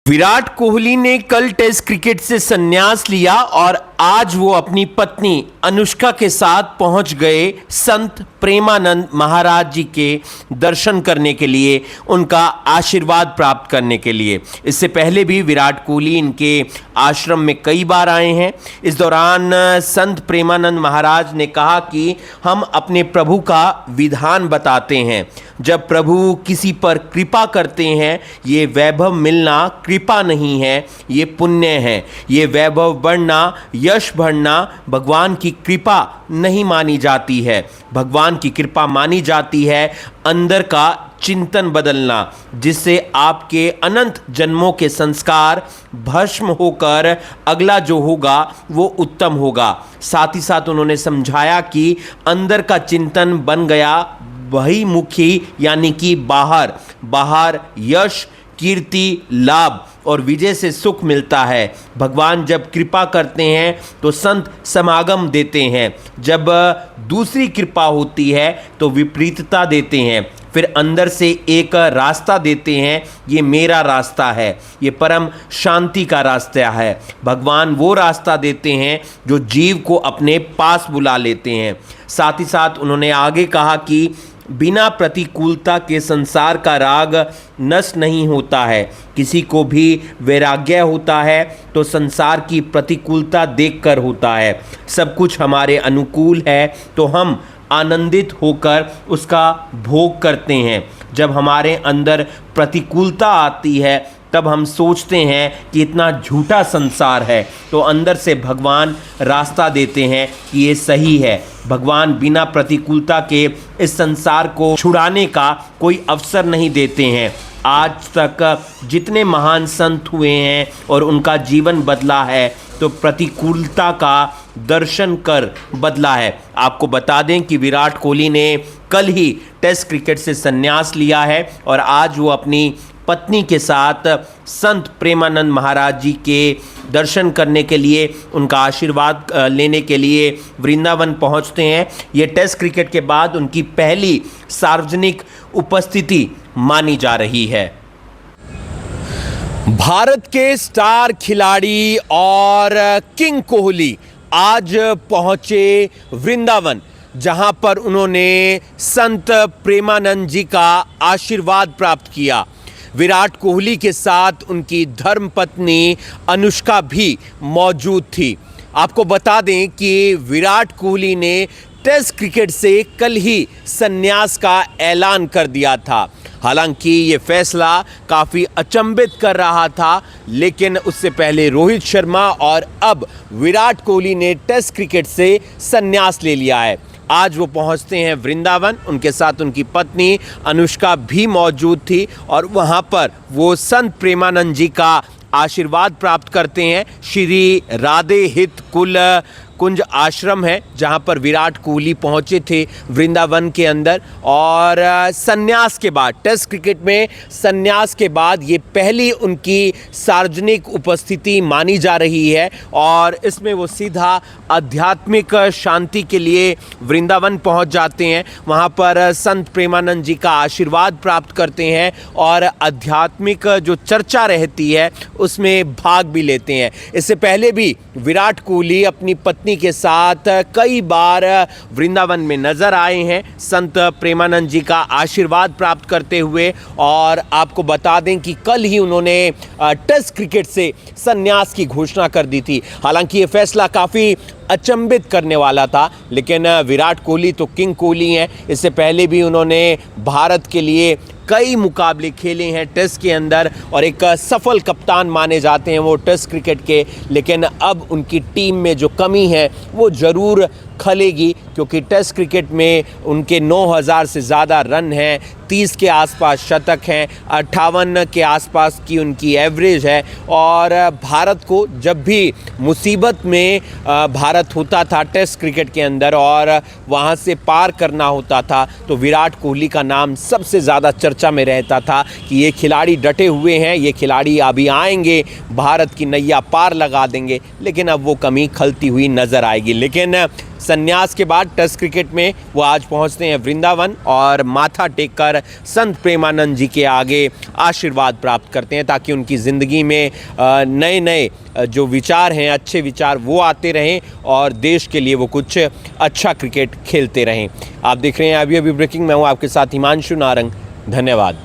विराट कोहली ने कल test cricket से संन्यास लिया और आज वो अपनी पत्नी अनुष्का के साथ पहुंच गए संत प्रेमानंद महाराज जी के दर्शन करने के लिए, उनका आशीर्वाद प्राप्त करने के लिए। इससे पहले भी विराट कोहली इनके आश्रम में कई बार आए हैं। इस दौरान संत प्रेमानंद महाराज ने कहा कि हम अपने प्रभु का विधान बताते हैं। जब प्रभु किसी पर कृपा करते हैं, ये वैभव मिलना कृपा नहीं है, ये पुण्य है। ये वैभव बढ़ना, यश बढ़ना भगवान की कृपा नहीं मानी जाती है। भगवान की कृपा मानी जाती है अंदर का चिंतन बदलना, जिससे आपके अनंत जन्मों के संस्कार भस्म होकर अगला जो होगा वो उत्तम होगा। साथ ही साथ उन्होंने समझाया कि अंदर का चिंतन बन गया वही मुखी, यानी कि बाहर यश, कीर्ति, लाभ और विजय से सुख मिलता है। भगवान जब कृपा करते हैं तो संत समागम देते हैं, जब दूसरी कृपा होती है तो विपरीतता देते हैं, फिर अंदर से एक रास्ता देते हैं। ये मेरा रास्ता है, ये परम शांति का रास्ता है। भगवान वो रास्ता देते हैं जो जीव को अपने पास बुला लेते हैं। साथ ही साथ उन्होंने आगे कहा कि बिना प्रतिकूलता के संसार का राग नष्ट नहीं होता है। किसी को भी वैराग्य होता है तो संसार की प्रतिकूलता देखकर होता है। सब कुछ हमारे अनुकूल है तो हम आनंदित होकर उसका भोग करते हैं। जब हमारे अंदर प्रतिकूलता आती है तब हम सोचते हैं कि इतना झूठा संसार है, तो अंदर से भगवान रास्ता देते हैं कि ये सही है। भगवान बिना प्रतिकूलता के इस संसार को छुड़ाने का कोई अवसर नहीं देते हैं। आज तक जितने महान संत हुए हैं और उनका जीवन बदला है तो प्रतिकूलता का दर्शन कर बदला है। आपको बता दें कि विराट कोहली ने कल ही टेस्ट क्रिकेट से संन्यास लिया है और आज वो अपनी पत्नी के साथ संत प्रेमानंद महाराज जी के दर्शन करने के लिए, उनका आशीर्वाद लेने के लिए वृंदावन पहुंचते हैं। ये टेस्ट क्रिकेट के बाद उनकी पहली सार्वजनिक उपस्थिति मानी जा रही है। भारत के स्टार खिलाड़ी और किंग कोहली आज पहुंचे वृंदावन, जहां पर उन्होंने संत प्रेमानंद जी का आशीर्वाद प्राप्त किया। विराट कोहली के साथ उनकी धर्मपत्नी अनुष्का भी मौजूद थी। आपको बता दें कि विराट कोहली ने टेस्ट क्रिकेट से कल ही संन्यास का ऐलान कर दिया था। हालांकि ये फैसला काफ़ी अचंभित कर रहा था, लेकिन उससे पहले रोहित शर्मा और अब विराट कोहली ने टेस्ट क्रिकेट से संन्यास ले लिया है। आज वो पहुंचते हैं वृंदावन, उनके साथ उनकी पत्नी अनुष्का भी मौजूद थी और वहां पर वो संत प्रेमानंद जी का आशीर्वाद प्राप्त करते हैं। श्री राधे हित कुंज आश्रम है जहां पर विराट कोहली पहुंचे थे वृंदावन के अंदर। और संन्यास के बाद, टेस्ट क्रिकेट में संन्यास के बाद ये पहली उनकी सार्वजनिक उपस्थिति मानी जा रही है और इसमें वो सीधा आध्यात्मिक शांति के लिए वृंदावन पहुंच जाते हैं। वहां पर संत प्रेमानंद जी का आशीर्वाद प्राप्त करते हैं और आध्यात्मिक जो चर्चा रहती है उसमें भाग भी लेते हैं। इससे पहले भी विराट कोहली अपनी पत्नी के साथ कई बार वृंदावन में नजर आए हैं संत प्रेमानंद जी का आशीर्वाद प्राप्त करते हुए। और आपको बता दें कि कल ही उन्होंने टेस्ट क्रिकेट से संन्यास की घोषणा कर दी थी। हालांकि ये फैसला काफ़ी अचंभित करने वाला था, लेकिन विराट कोहली तो किंग कोहली हैं। इससे पहले भी उन्होंने भारत के लिए कई मुकाबले खेले हैं टेस्ट के अंदर और एक सफल कप्तान माने जाते हैं वो टेस्ट क्रिकेट के। लेकिन अब उनकी टीम में जो कमी है वो ज़रूर खलेगी, क्योंकि टेस्ट क्रिकेट में उनके 9000 से ज़्यादा रन हैं, 30 के आसपास शतक हैं, 58 के आसपास की उनकी एवरेज है। और भारत को जब भी मुसीबत में भारत होता था टेस्ट क्रिकेट के अंदर और वहाँ से पार करना होता था तो विराट कोहली का नाम सबसे ज़्यादा चर्चा में रहता था कि ये खिलाड़ी डटे हुए हैं, ये खिलाड़ी अभी आएंगे, भारत की नैया पार लगा देंगे। लेकिन अब वो कमी खलती हुई नज़र आएगी। लेकिन संन्यास के बाद टेस्ट क्रिकेट में वो आज पहुंचते हैं वृंदावन और माथा टेककर संत प्रेमानंद जी के आगे आशीर्वाद प्राप्त करते हैं, ताकि उनकी ज़िंदगी में नए नए जो विचार हैं, अच्छे विचार वो आते रहें और देश के लिए वो कुछ अच्छा क्रिकेट खेलते रहें। आप देख रहे हैं अभी ब्रेकिंग। मैं हूँ आपके साथ हिमांशु नारंग। धन्यवाद।